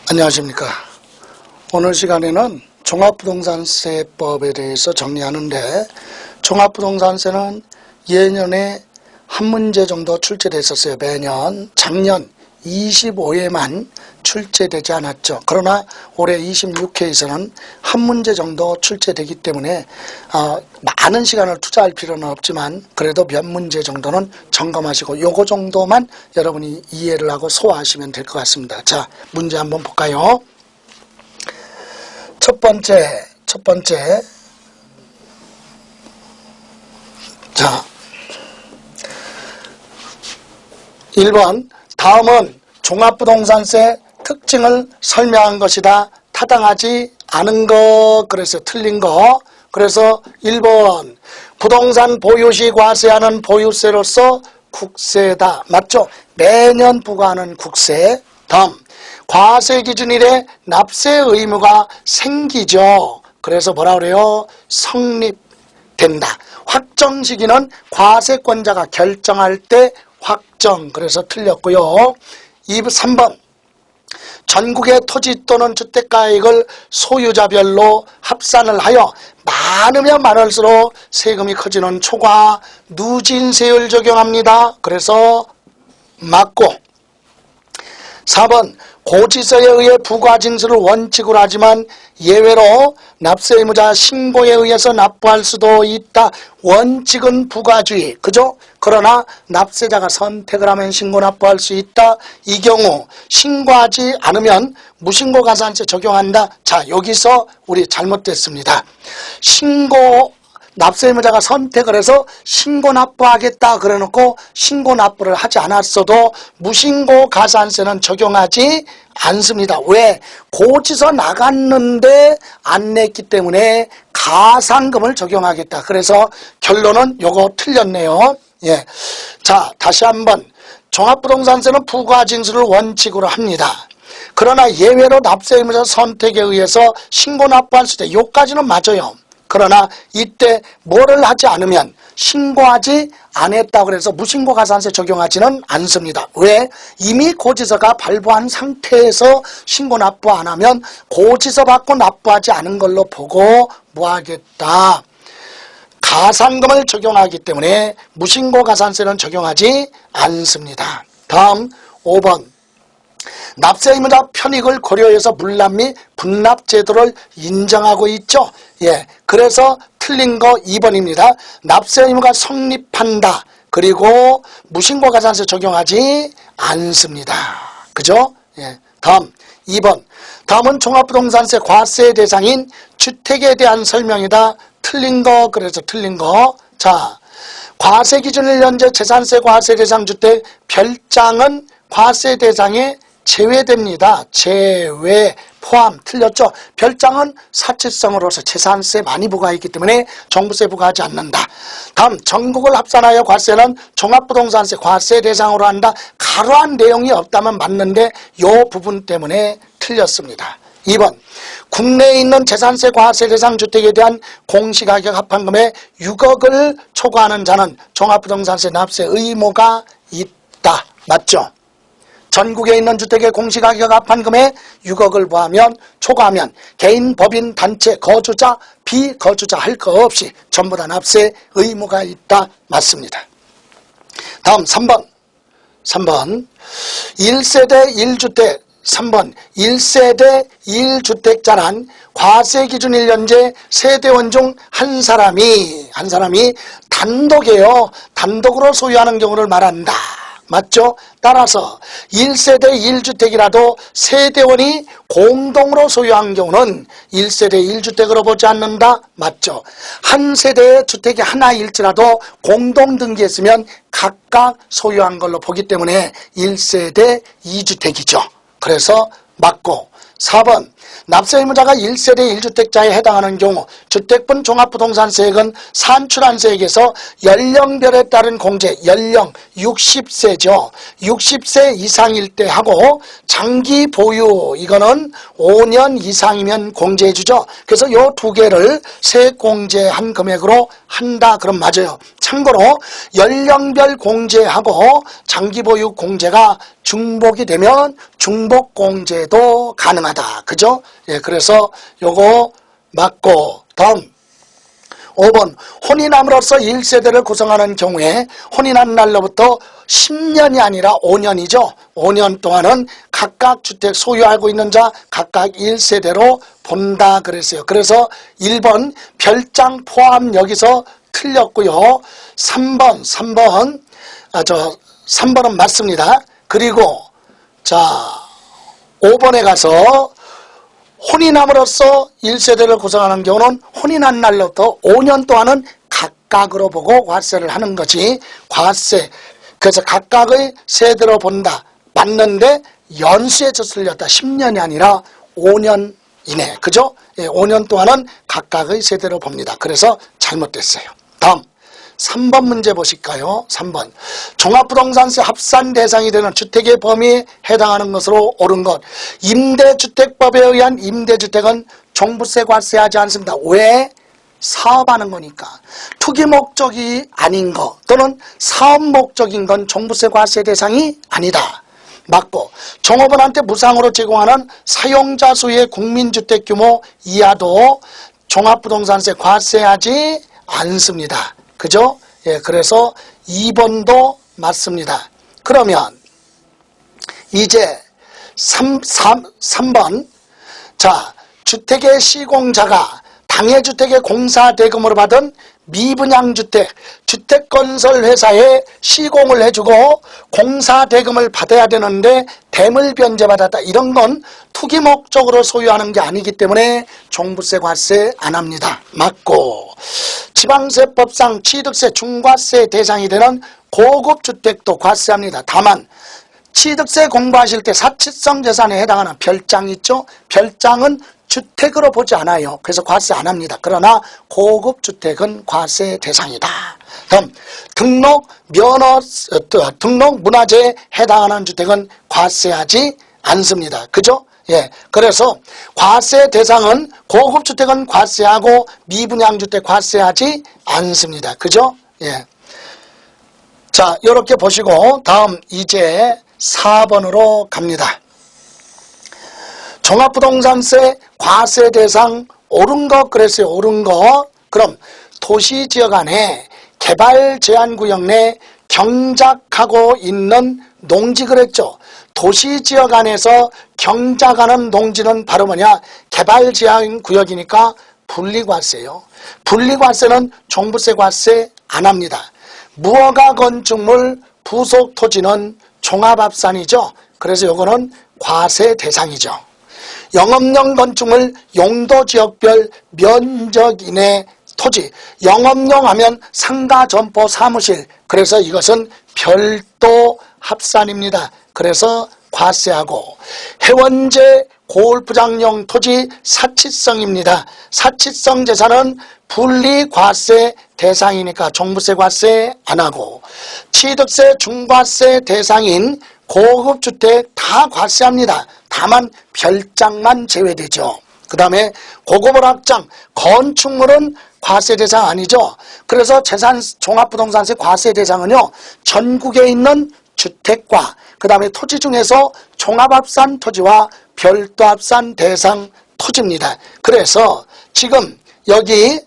안녕하십니까. 오늘 시간에는 종합부동산세법에 대해서 정리하는데, 종합부동산세는 예년에 한 문제 정도 출제됐었어요. 매년. 작년 25회만 출제되지 않았죠. 그러나 올해 26회에서는 한 문제 정도 출제되기 때문에 많은 시간을 투자할 필요는 없지만 그래도 몇 문제 정도는 점검하시고 요거 정도만 여러분이 이해를 하고 소화하시면 될 것 같습니다. 자, 문제 한번 볼까요? 첫 번째. 자, 1번. 다음은 종합부동산세 특징을 설명한 것이다. 타당하지 않은 것. 그래서 틀린 거. 그래서 1번. 부동산 보유시 과세하는 보유세로서 국세다. 맞죠? 매년 부과하는 국세. 다음. 과세 기준일에 납세 의무가 생기죠. 그래서 뭐라 그래요? 성립된다. 확정 시기는 과세권자가 결정할 때 확정. 그래서 틀렸고요. 3번. 전국의 토지 또는 주택가액을 소유자별로 합산을 하여 많으면 많을수록 세금이 커지는 초과 누진세율 적용합니다. 그래서 맞고. 4번. 고지서에 의해 부과 징수를 원칙으로 하지만 예외로 납세 의무자 신고에 의해서 납부할 수도 있다. 원칙은 부과주의. 그죠? 그러나 납세자가 선택을 하면 신고 납부할 수 있다. 이 경우 신고하지 않으면 무신고 가산세 적용한다. 자, 여기서 우리 잘못됐습니다. 납세 의무자가 선택을 해서 신고 납부하겠다 그래놓고 신고 납부를 하지 않았어도 무신고 가산세는 적용하지 않습니다. 왜? 고지서 나갔는데 안 냈기 때문에 가산금을 적용하겠다. 그래서 결론은 요거 틀렸네요. 예. 자, 다시 한번. 종합부동산세는 부과징수를 원칙으로 합니다. 그러나 예외로 납세 의무자 선택에 의해서 신고 납부할 수 있다. 요까지는 맞아요. 그러나 이때 뭐를 하지 않으면 신고하지 않았다고 그래서 무신고 가산세 적용하지는 않습니다. 왜? 이미 고지서가 발부한 상태에서 신고 납부 안 하면 고지서 받고 납부하지 않은 걸로 보고 뭐하겠다. 가산금을 적용하기 때문에 무신고 가산세는 적용하지 않습니다. 다음 5번. 납세 의무자 편익을 고려해서 물납 및 분납 제도를 인정하고 있죠. 예, 그래서 틀린 거 2번입니다. 납세 의무가 성립한다. 그리고 무신고 가산세 적용하지 않습니다. 그죠? 예, 다음 2번. 다음은 종합부동산세 과세 대상인 주택에 대한 설명이다. 틀린 거. 그래서 틀린 거. 자, 과세 기준 1년제 재산세 과세 대상 주택 별장은 과세 대상에 제외됩니다. 제외 포함. 틀렸죠? 별장은 사치성으로서 재산세 많이 부과했기 때문에 종부세 부과하지 않는다. 다음 전국을 합산하여 과세는 종합부동산세 과세 대상으로 한다. 가로한 내용이 없다면 맞는데 이 부분 때문에 틀렸습니다. 2번. 국내에 있는 재산세 과세 대상 주택에 대한 공시가격 합판금의 6억을 초과하는 자는 종합부동산세 납세 의무가 있다. 맞죠? 전국에 있는 주택의 공시가격 합판금에 6억을 초과하면 개인, 법인, 단체, 거주자, 비거주자 할 거 없이 전부 다 납세 의무가 있다. 맞습니다. 다음 3번. 1세대 1주택. 3번. 1세대 1주택자란 과세 기준 1년제 세대원 중 한 사람이 단독이에요. 단독으로 소유하는 경우를 말한다. 맞죠? 따라서 1세대 1주택이라도 세대원이 공동으로 소유한 경우는 1세대 1주택으로 보지 않는다. 맞죠? 한 세대의 주택이 하나일지라도 공동 등기했으면 각각 소유한 걸로 보기 때문에 1세대 2주택이죠. 그래서 맞고. 4번. 납세 의무자가 1세대 1주택자에 해당하는 경우 주택분 종합부동산세액은 산출한세액에서 연령별에 따른 공제, 연령 60세죠. 60세 이상일 때 하고 장기 보유 이거는 5년 이상이면 공제해주죠. 그래서 요 두 개를 세액 공제한 금액으로 한다. 그럼 맞아요. 참고로 연령별 공제하고 장기 보유 공제가 중복이 되면 중복 공제 때도 가능하다. 그죠? 예, 그래서 요거 맞고, 다음 5번 혼인함으로써 1세대를 구성하는 경우에 혼인한 날로부터 10년이 아니라 5년이죠. 5년 동안은 각각 주택 소유하고 있는 자 각각 1세대로 본다 그랬어요. 그래서 1번 별장 포함 여기서 틀렸고요. 3번은 맞습니다. 그리고 자 5번에 가서 혼인함으로써 1세대를 구성하는 경우는 혼인한 날로부터 5년 동안은 각각으로 보고 과세를 하는 것이 과세. 그래서 각각의 세대로 본다. 맞는데 연수에서 틀렸다. 10년이 아니라 5년 이내. 그죠? 예, 5년 동안은 각각의 세대로 봅니다. 그래서 잘못됐어요. 다음 3번 문제 보실까요? 3번 종합부동산세 합산 대상이 되는 주택의 범위에 해당하는 것으로 옳은 것. 임대주택법에 의한 임대주택은 종부세 과세하지 않습니다. 왜? 사업하는 거니까. 투기 목적이 아닌 거 또는 사업 목적인 건 종부세 과세 대상이 아니다. 맞고 종업원한테 무상으로 제공하는 사용자 수의 국민주택 규모 이하도 종합부동산세 과세하지 않습니다. 그죠? 예, 그래서 2번도 맞습니다. 그러면 이제 3번 자 주택의 시공자가 당해주택의 공사대금으로 받은 미분양주택 주택건설회사에 시공을 해주고 공사대금을 받아야 되는데 대물 변제받았다. 이런 건 투기 목적으로 소유하는 게 아니기 때문에 종부세 과세 안 합니다. 맞고 지방세법상 취득세 중과세 대상이 되는 고급주택도 과세합니다. 다만 취득세 공부하실 때 사치성 재산에 해당하는 별장 있죠? 별장은 주택으로 보지 않아요. 그래서 과세 안 합니다. 그러나 고급주택은 과세 대상이다. 다음 등록 문화재에 해당하는 주택은 과세하지 않습니다. 그죠? 예, 그래서 과세 대상은 고급주택은 과세하고 미분양주택 과세하지 않습니다. 그죠? 예. 자, 이렇게 보시고 다음 이제 4번으로 갑니다. 종합부동산세 과세 대상 옳은 것 그랬어요. 옳은 것. 그럼 도시지역 안에 개발제한구역 내 경작하고 있는 농지 그랬죠. 도시지역 안에서 경작하는 농지는 바로 뭐냐? 개발제한구역이니까 분리과세요. 분리과세는 종부세 과세 안 합니다. 무허가 건축물 부속토지는 종합합산이죠. 그래서 이거는 과세 대상이죠. 영업용 건축물 용도지역별 면적 이내 토지, 영업용 하면 상가, 점포, 사무실. 그래서 이것은 별도 합산입니다. 그래서 과세하고 해원제 골프장용 토지 사치성입니다. 사치성 재산은 분리과세 대상이니까 종부세 과세 안 하고 취득세 중과세 대상인 고급주택 다 과세합니다. 다만 별장만 제외되죠. 그 다음에 고급원학장, 건축물은 과세 대상 아니죠. 그래서 종합부동산세 과세 대상은요, 전국에 있는 주택과 그 다음에 토지 중에서 종합합산 토지와 별도합산 대상 토지입니다. 그래서 지금 여기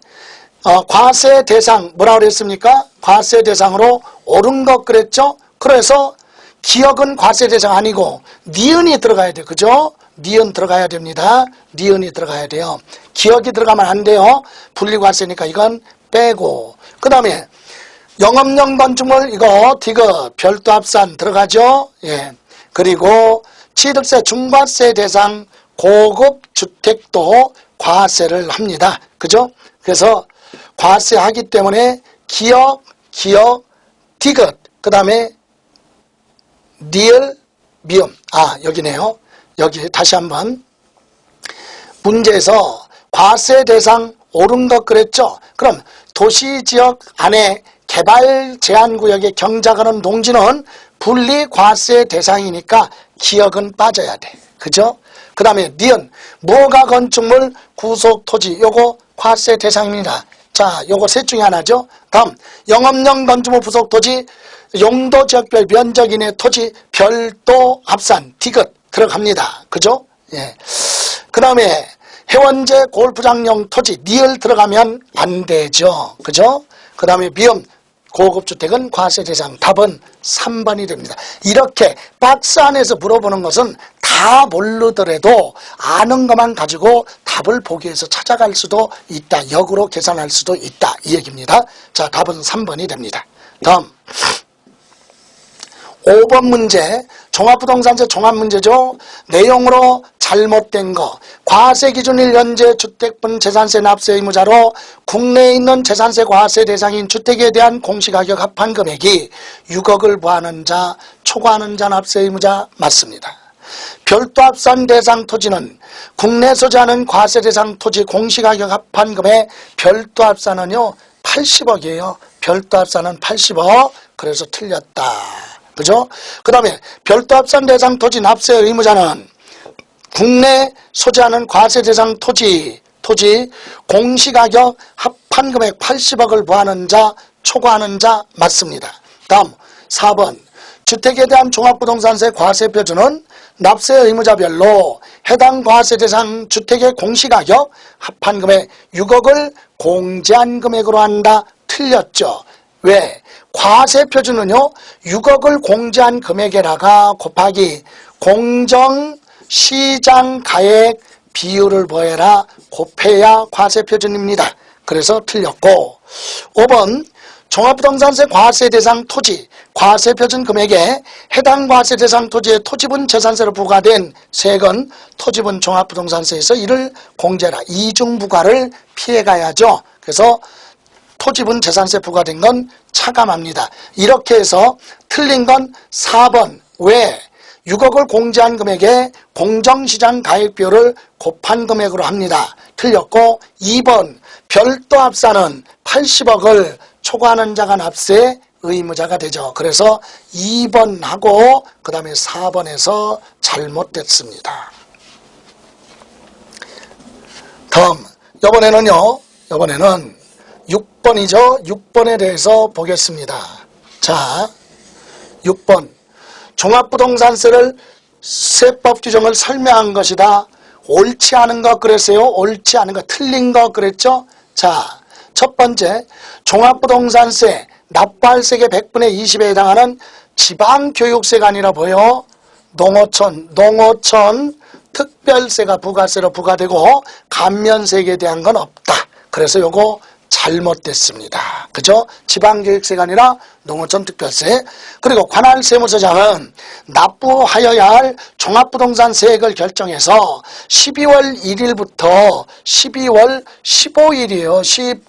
과세 대상 뭐라고 그랬습니까? 과세 대상으로 옳은 것 그랬죠? 그래서 기억은 과세 대상 아니고 니은이 들어가야 돼요. 그죠? 니은 들어가야 됩니다. 니은이 들어가야 돼요. 기억이 들어가면 안 돼요. 분리과세니까 이건 빼고 그 다음에 영업용 건축물 이거 디귿 별도합산 들어가죠. 예. 그리고 취득세 중과세 대상 고급 주택도 과세를 합니다. 그죠? 그래서 과세하기 때문에 기억, 디귿 그 다음에 리을, 미음. 여기네요. 여기 다시 한번 문제에서 과세 대상 옳은 것 그랬죠? 그럼 도시지역 안에 개발 제한구역에 경작하는 농지는 분리과세 대상이니까 기억은 빠져야 돼. 그죠? 그 다음에 니은 무허가 건축물 구속토지 요거 과세 대상입니다. 자, 요거 셋 중에 하나죠. 다음 영업용 건축물 부속토지 용도지역별 면적 이내 토지 별도 합산 디귿 들어갑니다. 그죠? 예. 그 다음에 해원제 골프장용 토지 리얼 들어가면 안 되죠. 그죠? 그 다음에 비음 고급주택은 과세 대상. 답은 3번이 됩니다. 이렇게 박스 안에서 물어보는 것은 다 모르더라도 아는 것만 가지고 답을 보기 위해서 찾아갈 수도 있다. 역으로 계산할 수도 있다. 이 얘기입니다. 자, 답은 3번이 됩니다. 다음 5번 문제, 종합부동산세 종합문제죠. 내용으로 잘못된 거, 과세기준일 현재 주택분 재산세 납세 의무자로 국내에 있는 재산세 과세 대상인 주택에 대한 공시가격 합한 금액이 6억을 부하는 자, 초과하는 자 납세 의무자 맞습니다. 별도 합산 대상 토지는 국내 소지하는 과세 대상 토지 공시가격 합한 금액 별도 합산은요 80억이에요. 별도 합산은 80억. 그래서 틀렸다. 그죠? 그 다음에 별도 합산 대상 토지 납세 의무자는 국내 소지하는 과세 대상 토지 공시가격 합한 금액 80억을 부하는 자, 초과하는 자 맞습니다. 다음 4번 주택에 대한 종합부동산세 과세 표준은 납세 의무자별로 해당 과세 대상 주택의 공시가격 합한 금액 6억을 공제한 금액으로 한다. 틀렸죠. 왜? 과세 표준은요 6억을 공제한 금액에다가 곱하기 공정시장가액 비율을 보해라 곱해야 과세 표준입니다. 그래서 틀렸고 5번 종합부동산세 과세 대상 토지 과세 표준 금액에 해당 과세 대상 토지의 토지분 재산세로 부과된 세액은 토지분 종합부동산세에서 이를 공제라. 이중부과를 피해가야죠. 그래서 토지분 재산세 부과된 건 차감합니다. 이렇게 해서 틀린 건 4번. 왜? 6억을 공제한 금액에 공정시장 가액비율을 곱한 금액으로 합니다. 틀렸고 2번 별도 합산은 80억을 초과하는 자가 납세 의무자가 되죠. 그래서 2번하고 그 다음에 4번에서 잘못됐습니다. 다음 이번에는 6번이죠. 6번에 대해서 보겠습니다. 자, 6번 종합부동산세를 세법 규정을 설명한 것이다. 옳지 않은 것 그랬어요. 옳지 않은 것, 틀린 것 그랬죠. 자, 첫 번째 종합부동산세 납부할 세액의 100분의 20에 해당하는 지방교육세가 아니라 뭐요? 농어촌 특별세가 부가세로 부과되고 감면세액에 대한 건 없다. 그래서 요거 잘못됐습니다. 그죠? 지방교육세가 아니라 농어촌 특별세. 그리고 관할 세무서장은 납부하여야 할 종합부동산 세액을 결정해서 12월 1일부터 12월 15일이에요.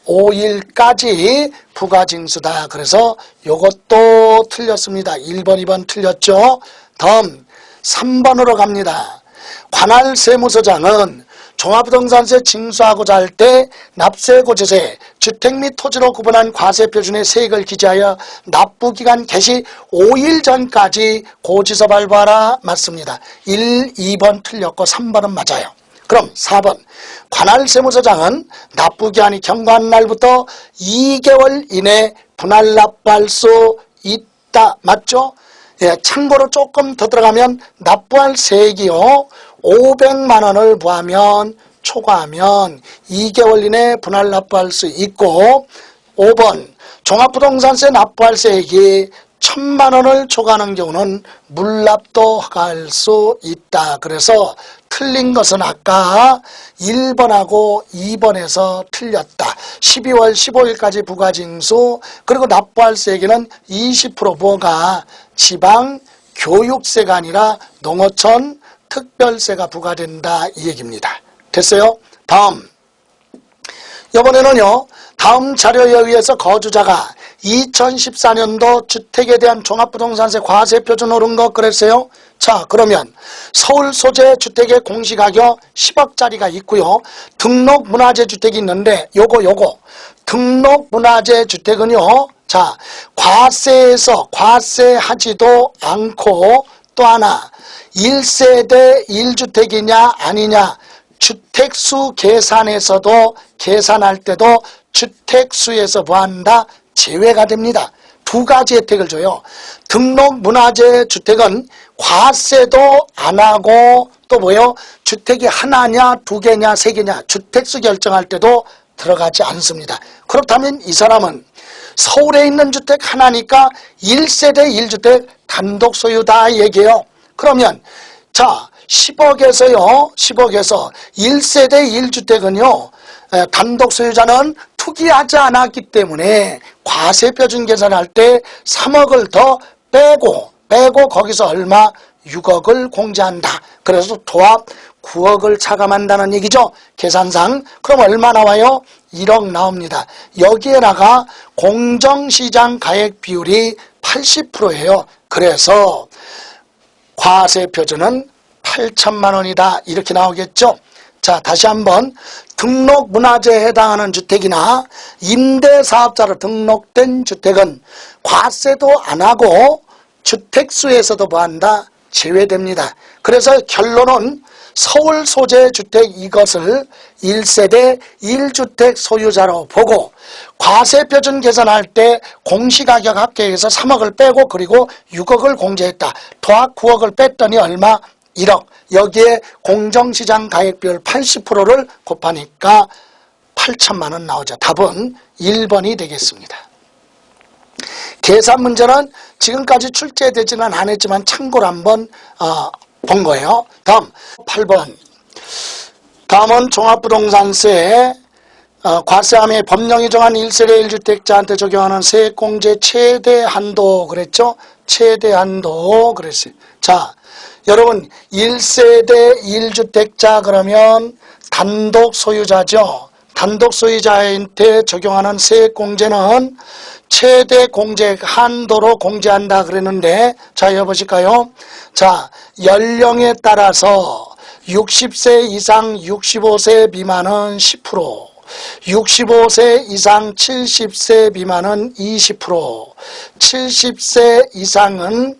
15일까지 부가징수다. 그래서 요것도 틀렸습니다. 1번, 2번 틀렸죠? 다음 3번으로 갑니다. 관할 세무서장은 종합부동산세 징수하고자 할 때 납세고지세, 주택 및 토지로 구분한 과세표준의 세액을 기재하여 납부기간 개시 5일 전까지 고지서 발부하라. 맞습니다. 1, 2번 틀렸고 3번은 맞아요. 그럼 4번 관할 세무서장은 납부기한이 경과한 날부터 2개월 이내 분할 납부할 수 있다. 맞죠? 예, 참고로 조금 더 들어가면 납부할 세액이요 500만 원을 부하면 초과하면 2개월 이내 분할 납부할 수 있고 5번 종합부동산세 납부할 세액이 1000만 원을 초과하는 경우는 물납도 허가할 수 있다. 그래서 틀린 것은 아까 1번하고 2번에서 틀렸다. 12월 15일까지 부가징수 그리고 납부할 세액에는 20% 부과가 지방교육세가 아니라 농어촌 특별세가 부과된다. 이 얘기입니다. 됐어요? 다음 이번에는요 다음 자료에 의해서 거주자가 2014년도 주택에 대한 종합부동산세 과세표준 오른 거 그랬어요? 자 그러면 서울 소재 주택의 공시가격 10억짜리가 있고요 등록문화재 주택이 있는데 요거 등록문화재 주택은요 자 과세에서 과세하지도 않고 또 하나 1세대 1주택이냐 아니냐 주택수 계산에서도 계산할 때도 주택수에서 뭐한다? 제외가 됩니다. 두 가지 혜택을 줘요. 등록문화재 주택은 과세도 안 하고 또 뭐요? 주택이 하나냐 두 개냐 세 개냐 주택수 결정할 때도 들어가지 않습니다. 그렇다면 이 사람은 서울에 있는 주택 하나니까 1세대 1주택 단독 소유다 얘기해요. 그러면 자 10억에서요 10억에서 1세대 1주택은요 단독 소유자는 투기하지 않았기 때문에 과세표준 계산할 때 3억을 더 빼고 거기서 얼마 6억을 공제한다. 그래서 도합 9억을 차감한다는 얘기죠. 계산상. 그럼 얼마 나와요? 1억 나옵니다. 여기에다가 공정시장 가액 비율이 80%예요. 그래서 과세표준은 8천만 원이다. 이렇게 나오겠죠. 자, 다시 한번 등록문화재에 해당하는 주택이나 임대사업자로 등록된 주택은 과세도 안 하고 주택수에서도 뭐한다? 제외됩니다. 그래서 결론은 서울 소재 주택 이것을 1세대 1주택 소유자로 보고 과세표준 계산할 때 공시가격 합계에서 3억을 빼고 그리고 6억을 공제했다. 도합 9억을 뺐더니 얼마? 1억. 여기에 공정시장 가액비율 80%를 곱하니까 8천만 원 나오죠. 답은 1번이 되겠습니다. 계산 문제는 지금까지 출제되지는 않았지만 참고로 한번 본 거예요. 다음 8번. 다음은 종합부동산세 과세함에 법령이 정한 1세대 1주택자한테 적용하는 세액공제 최대 한도 그랬죠? 최대 한도 그랬어요. 자, 여러분 1세대 1주택자 그러면 단독 소유자죠. 단독 소유자한테 적용하는 세액공제는 최대 공제 한도로 공제한다 그랬는데 자 여보실까요? 자 연령에 따라서 60세 이상 65세 미만은 10%, 65세 이상 70세 미만은 20%, 70세 이상은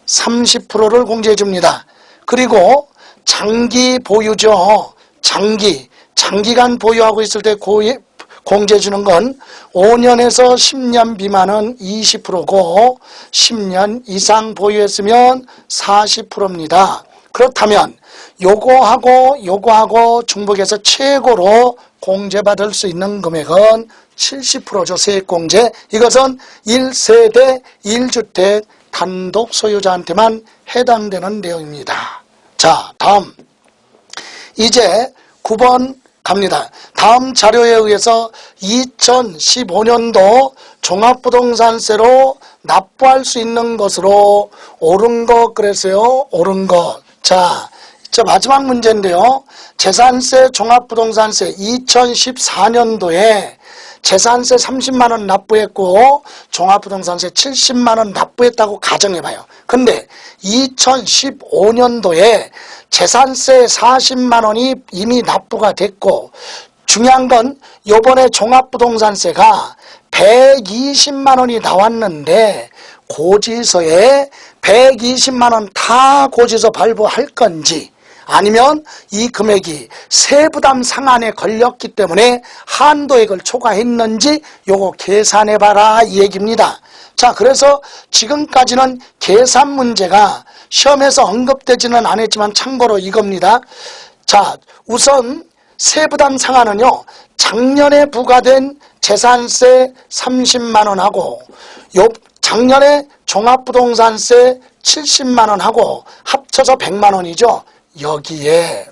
30%를 공제해 줍니다. 그리고 장기 보유죠. 장기간 보유하고 있을 때 공제해 주는 건 5년에서 10년 미만은 20%고 10년 이상 보유했으면 40%입니다. 그렇다면 요거하고 중복해서 최고로 공제받을 수 있는 금액은 70%죠. 세액공제. 이것은 1세대 1주택 단독 소유자한테만 해당되는 내용입니다. 자, 다음 이제 9번 갑니다. 다음 자료에 의해서 2015년도 종합부동산세로 납부할 수 있는 것으로 옳은 것 그랬어요. 옳은 것. 자, 마지막 문제인데요. 재산세 종합부동산세 2014년도에 재산세 30만 원 납부했고 종합부동산세 70만 원 납부했다고 가정해봐요. 근데 2015년도에 재산세 40만 원이 이미 납부가 됐고 중요한 건 요번에 종합부동산세가 120만 원이 나왔는데 고지서에 120만 원 다 고지서 발부할 건지 아니면 이 금액이 세부담 상한에 걸렸기 때문에 한도액을 초과했는지 요거 계산해봐라 이 얘기입니다. 자, 그래서 지금까지는 계산 문제가 시험에서 언급되지는 않았지만 참고로 이겁니다. 자, 우선 세부담 상한은요 작년에 부과된 재산세 30만 원하고 작년에 종합부동산세 70만 원하고 합쳐서 100만 원이죠. 여기에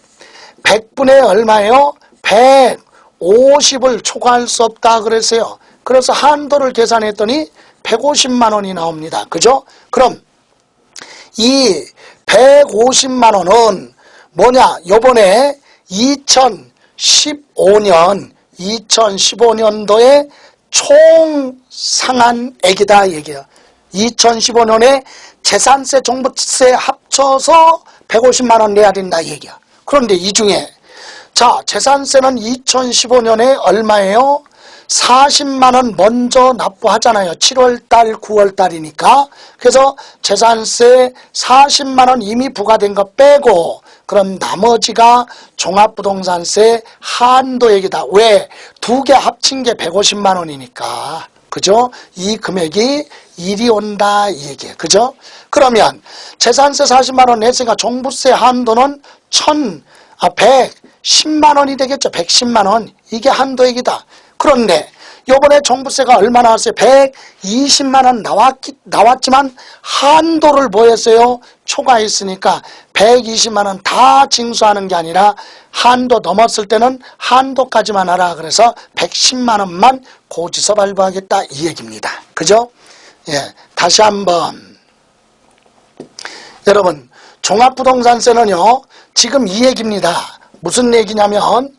100분의 얼마예요? 150을 초과할 수 없다 그랬어요. 그래서 한도를 계산했더니 150만 원이 나옵니다. 그죠? 그럼 이 150만 원은 뭐냐? 요번에 2015년도에 총 상한액이다 얘기해요. 2015년에 재산세, 종부세 합쳐서 150만 원 내야 된다 얘기야. 그런데 이 중에 자 재산세는 2015년에 얼마예요? 40만 원 먼저 납부하잖아요. 7월달, 9월달이니까. 그래서 재산세 40만 원 이미 부과된 거 빼고 그럼 나머지가 종합부동산세 한도액이다. 왜? 두 개 합친 게 150만 원이니까. 그죠? 이 금액이 1이 온다 이 얘기예요. 그죠? 그러면 재산세 40만 원 냈으니까 종부세 한도는 110만 원이 되겠죠. 110만 원. 이게 한도액이다. 그런데 요번에 종부세가 얼마 나왔어요? 120만 원 나왔지만 한도를 뭐 했어요? 초과했으니까 120만 원 다 징수하는 게 아니라 한도 넘었을 때는 한도까지만 하라. 그래서 110만 원만 고지서 발부하겠다 이 얘기입니다. 그죠? 예, 다시 한번 여러분 종합부동산세는요 지금 이 얘기입니다. 무슨 얘기냐면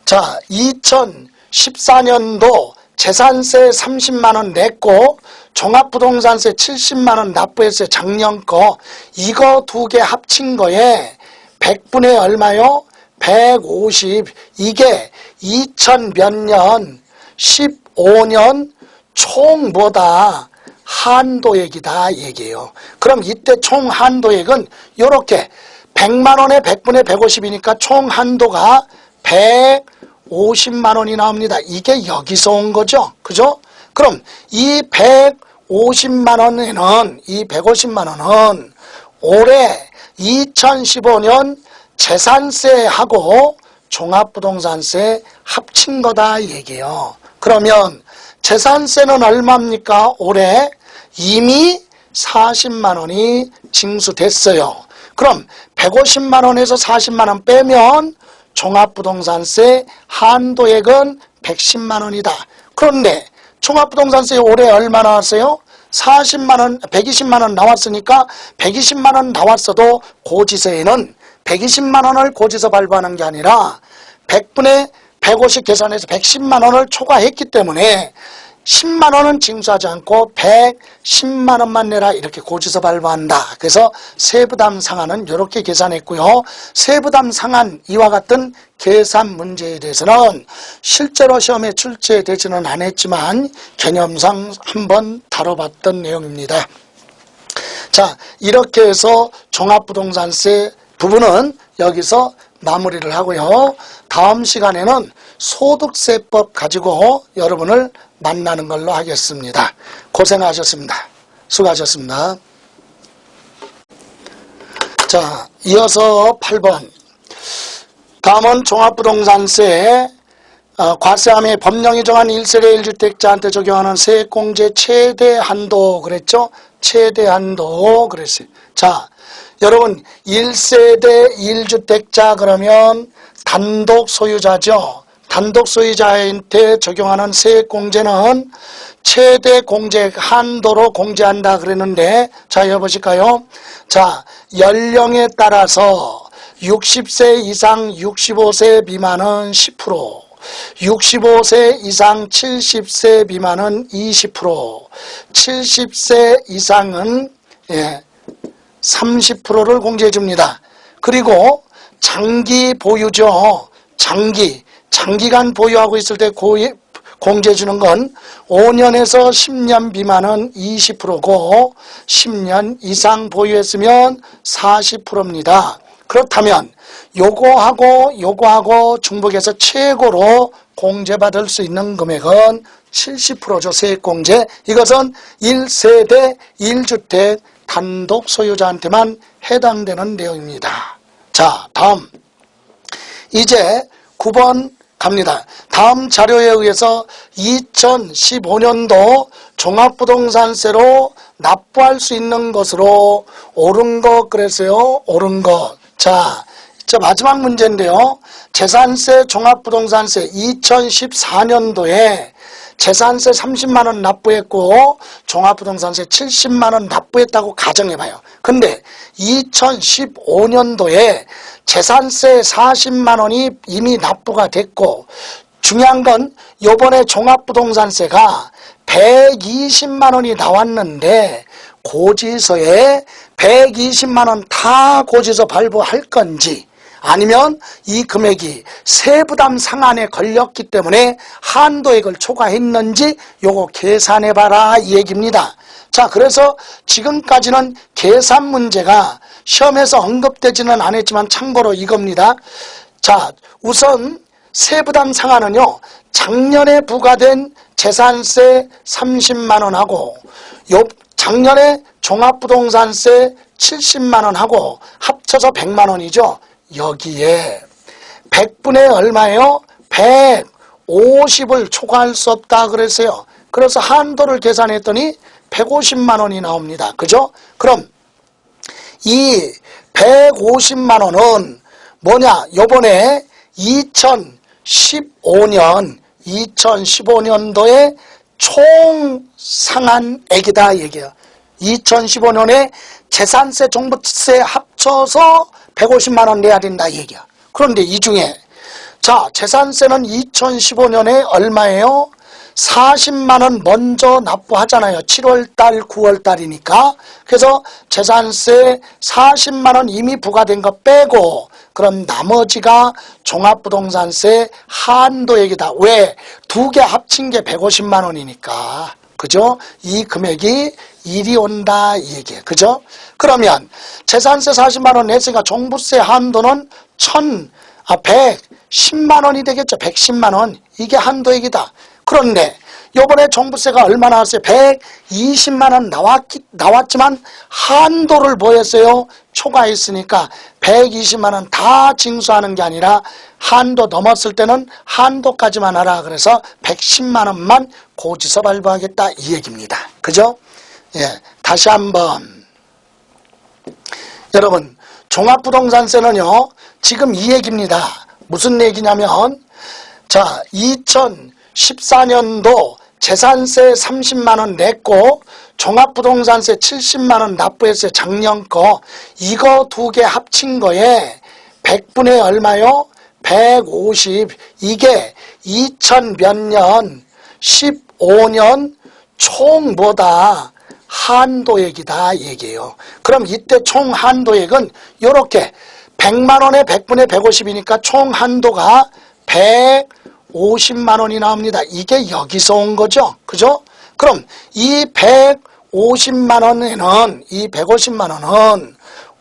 자 2014년도 재산세 30만 원 냈고 종합부동산세 70만 원 납부했어요. 작년 거. 이거 두 개 합친 거에 100분의 얼마요? 150. 이게 2000 몇 년 15년 총보다 한도액이다 얘기예요. 그럼 이때 총 한도액은 요렇게 100만 원에 100분의 150이니까 총 한도가 150만 원이 나옵니다. 이게 여기서 온 거죠. 그죠? 그럼 이 150만 원에는 이 150만 원은 올해 2015년 재산세하고 종합부동산세 합친 거다 얘기예요. 그러면 재산세는 얼마입니까? 올해 이미 40만 원이 징수됐어요. 그럼 150만 원에서 40만 원 빼면 종합부동산세 한도액은 110만 원이다. 그런데 종합부동산세 올해 얼마 나왔어요? 40만 원, 120만 원 나왔으니까 120만 원 나왔어도 고지서에는 120만 원을 고지서 발부하는 게 아니라 100분의 150 계산해서 110만 원을 초과했기 때문에 10만 원은 징수하지 않고 110만 원만 내라 이렇게 고지서 발부한다. 그래서 세부담 상한은 이렇게 계산했고요. 세부담 상한 이와 같은 계산 문제에 대해서는 실제로 시험에 출제되지는 않았지만 개념상 한번 다뤄봤던 내용입니다. 자, 이렇게 해서 종합부동산세 부분은 여기서 마무리를 하고요. 다음 시간에는 소득세법 가지고 여러분을 만나는 걸로 하겠습니다. 고생하셨습니다. 수고하셨습니다. 자, 이어서 8번. 다음은 종합부동산세 과세함의 법령이 정한 1세대 1주택자한테 적용하는 세액공제 최대 한도 그랬죠? 최대 한도 그랬어요. 자, 여러분 1세대 1주택자 그러면 단독 소유자죠. 단독 소유자한테 적용하는 세액공제는 최대 공제 한도로 공제한다 그랬는데 자 여보실까요? 자 연령에 따라서 60세 이상 65세 미만은 10%, 65세 이상 70세 미만은 20%, 70세 이상은 30%를 공제해 줍니다. 그리고 장기 보유죠. 장기간 보유하고 있을 때 공제해 주는 건 5년에서 10년 미만은 20%고 10년 이상 보유했으면 40%입니다. 그렇다면 요거하고 중복해서 최고로 공제받을 수 있는 금액은 70%죠. 세액공제. 이것은 1세대 1주택 단독 소유자한테만 해당되는 내용입니다. 자, 다음 이제 9번 갑니다. 다음 자료에 의해서 2015년도 종합부동산세로 납부할 수 있는 것으로 옳은 것 그랬어요. 옳은 것. 자, 마지막 문제인데요. 재산세 종합부동산세 2014년도에 재산세 30만 원 납부했고 종합부동산세 70만 원 납부했다고 가정해봐요. 근데 2015년도에 재산세 40만 원이 이미 납부가 됐고 중요한 건 요번에 종합부동산세가 120만 원이 나왔는데 고지서에 120만 원 다 고지서 발부할 건지 아니면 이 금액이 세부담 상한에 걸렸기 때문에 한도액을 초과했는지 요거 계산해봐라 이 얘기입니다. 자, 그래서 지금까지는 계산 문제가 시험에서 언급되지는 않았지만 참고로 이겁니다. 자, 우선 세부담 상한은요, 작년에 부과된 재산세 30만원하고 작년에 종합부동산세 70만원하고 합쳐서 100만원이죠. 여기에 100분의 얼마예요? 150을 초과할 수 없다 그랬어요. 그래서 한도를 계산했더니 150만원이 나옵니다. 그죠? 그럼 이 150만원은 뭐냐? 요번에 2015년도에 총 상한액이다 얘기해요. 2015년에 재산세, 종부세 합쳐서 150만원 내야 된다 얘기야. 그런데 이 중에 자, 재산세는 2015년에 얼마예요? 40만원 먼저 납부하잖아요. 7월달, 9월달이니까. 그래서 재산세 40만원 이미 부과된 거 빼고 그럼 나머지가 종합부동산세 한도액이다. 왜? 두 개 합친 게 150만원이니까. 그죠? 이 금액이 일이 온다 이 얘기예요. 그죠? 그러면 재산세 40만원 냈으니까 종부세 한도는 110만원이 되겠죠. 110만원. 이게 한도액이다. 그런데 요번에 종부세가 얼마 나왔어요? 120만원 나왔지만 한도를 뭐였어요? 초과했으니까 120만원 다 징수하는 게 아니라 한도 넘었을 때는 한도까지만 하라. 그래서 110만원만 고지서 발부하겠다 이 얘기입니다. 그죠? 예, 다시 한번 여러분, 종합부동산세는요 지금 이 얘기입니다. 무슨 얘기냐면 자, 2014년도 재산세 30만원 냈고 종합부동산세 70만원 납부했어요. 작년 거. 이거 두 개 합친 거에 100분의 얼마요? 150. 이게 2000 몇 년 15년 총 뭐다? 한도액이다 얘기예요. 그럼 이때 총 한도액은 요렇게 100만원에 100분의 150이니까 총 한도가 150만원이 나옵니다. 이게 여기서 온 거죠. 그죠? 그럼 이 150만원은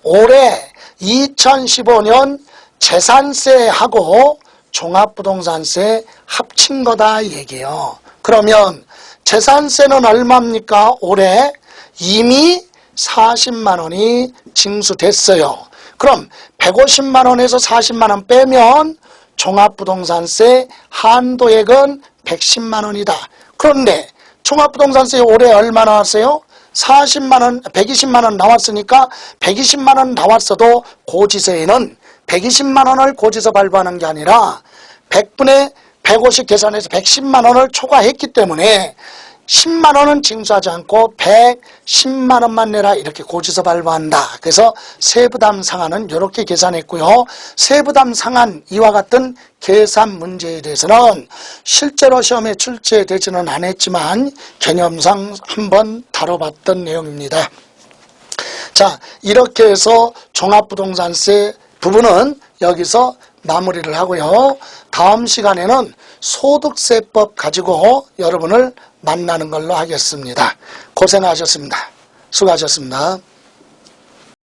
올해 2015년 재산세하고 종합부동산세 합친 거다 얘기예요. 그러면 재산세는 얼마입니까? 올해 이미 40만원이 징수됐어요. 그럼 150만원에서 40만원 빼면 종합부동산세 한도액은 110만원이다. 그런데 종합부동산세 올해 얼마 나왔어요? 40만원, 120만원 나왔으니까 120만원 나왔어도 고지서에는 120만원을 고지서 발부하는 게 아니라 100분의 150 계산해서 110만원을 초과했기 때문에 10만원은 징수하지 않고 110만원만 내라 이렇게 고지서 발부한다. 그래서 세부담 상한은 이렇게 계산했고요. 세부담 상한 이와 같은 계산 문제에 대해서는 실제로 시험에 출제되지는 않았지만 개념상 한번 다뤄봤던 내용입니다. 자, 이렇게 해서 종합부동산세 부분은 여기서 마무리를 하고요. 다음 시간에는 소득세법 가지고 여러분을 만나는 걸로 하겠습니다. 고생하셨습니다. 수고하셨습니다.